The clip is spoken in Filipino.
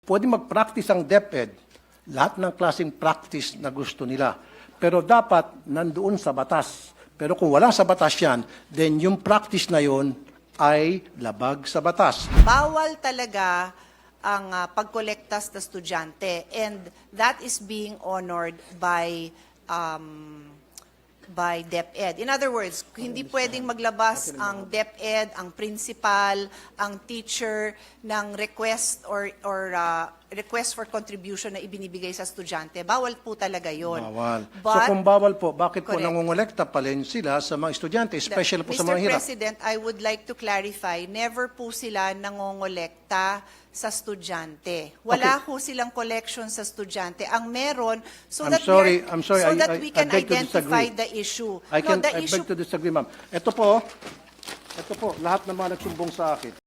Pwede mag-practice ang DepEd, lahat ng klaseng practice na gusto nila. Pero dapat nandoon sa batas. Pero kung wala sa batas yan, then yung practice na yon ay labag sa batas. Bawal talaga ang pagkolekta sa estudyante, and that is being honored by DepEd. In other words, hindi pwedeng maglabas ang DepEd, ang principal, ang teacher ng request or request for contribution na ibinibigay sa estudyante. Bawal po talaga yon. Bawal. But, so kung bawal po, bakit po correct. nangongolekta pa rin sila sa mga estudyante, especially po sa mga Mr. hirap? President, I would like to clarify, never po sila nangongolekta sa estudyante. Wala po silang collection sa estudyante. Ang meron, so I'm that, sorry, we can I beg to identify disagree. the issue. I No, the beg issue to disagree, ma'am. Ito po, lahat ng mga nagsumbong sa akin.